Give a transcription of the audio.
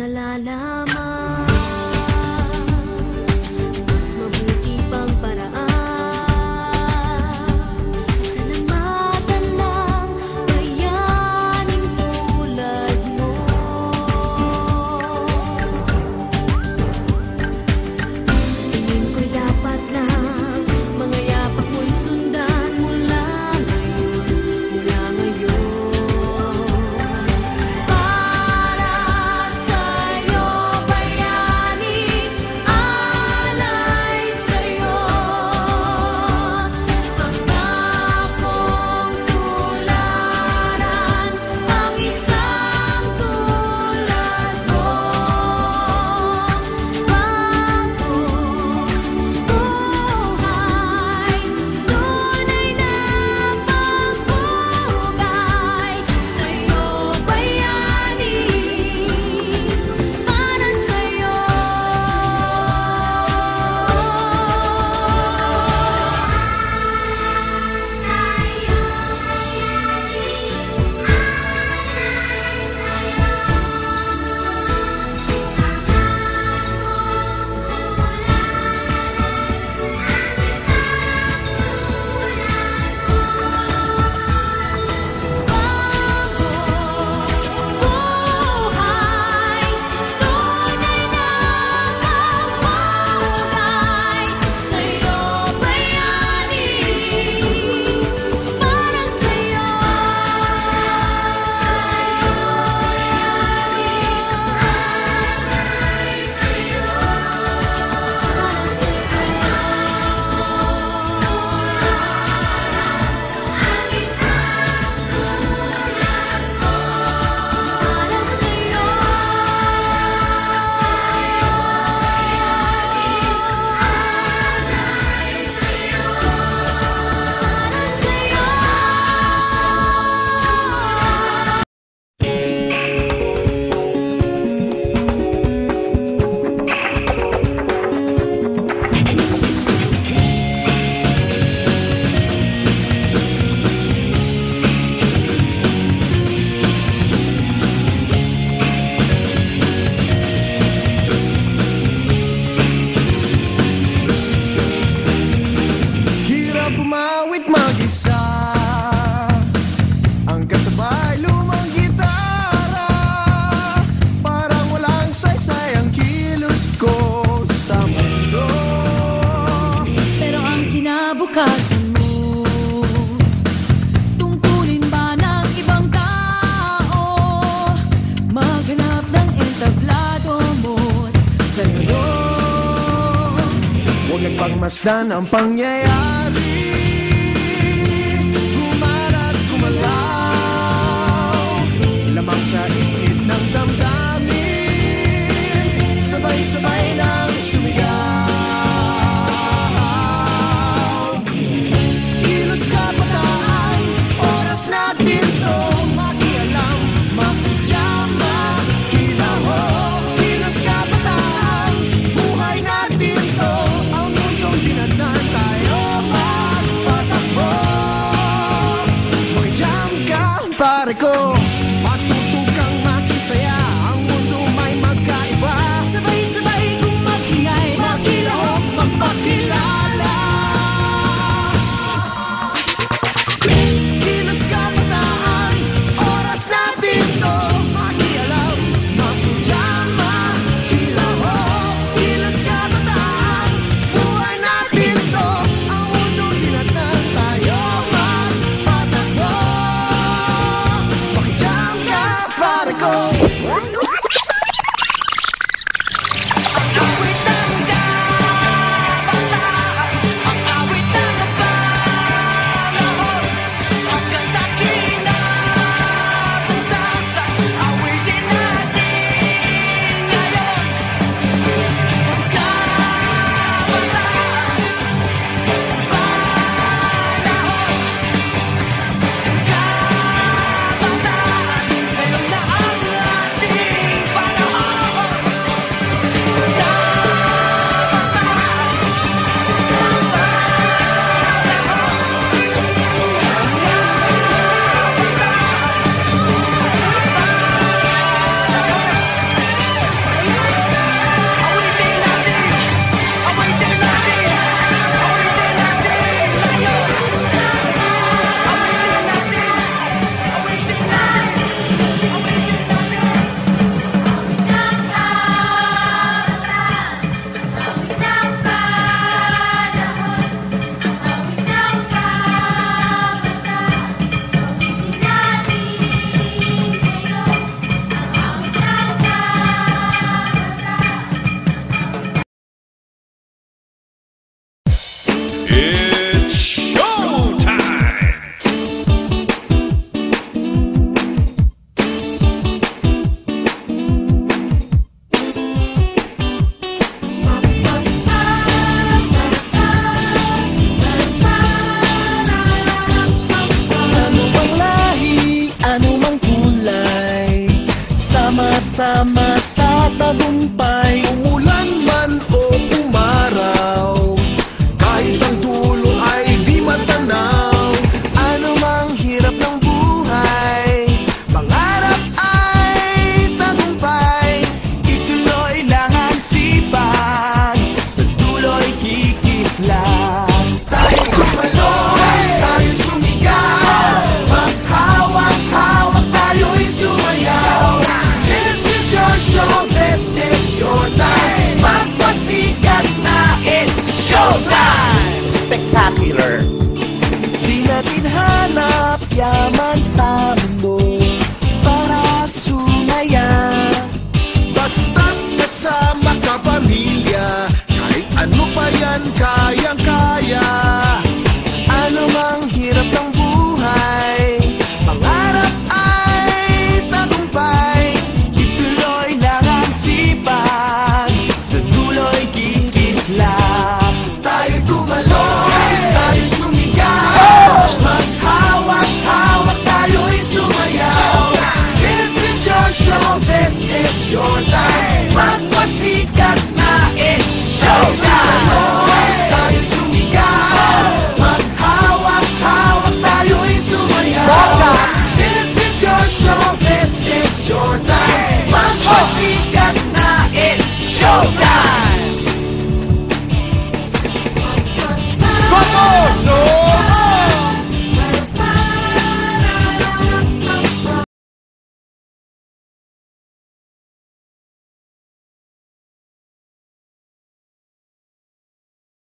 nalalaman. Mas mabuti pang paraan, salamatan ng bayaning tulad mo. Sa tingin ko'y dapat lang mga yapak mo'y sundan mula ngayon. Para sa'yo, bayani, alay sa'yo, pangakong tularan ang isang tulad mo. Bagong buhay, tunay na pagbubugay sa'yo, bayani, para sa'yo. Buhay, tunay na pagbubugay sa'yo, bayani, para sa'yo. Hirap umawit mag-isa, ang kasabay lumang gitara. Parang walang saysay ang kilos ko sa mundo. Pero ang kinabukasan mo, tungkulin ba ng ibang tao? Maghanap ng entablado mo't kalaro. Huwag nagpagmasdan ang pangyayari, humarap gumalaw, lamang sa init ng damdamin, sabay-sabay nang sumigaw. Kilos kabataan, oras natin to makialam, makijama, kinaho. Kilos kabataan, buhay natin to, ang mundong dinadaan tayo magpatakbo. Makijam ka, pare ko, matuto kang makisaya, ang mundo may magkaiba. Sabay-sabay your time.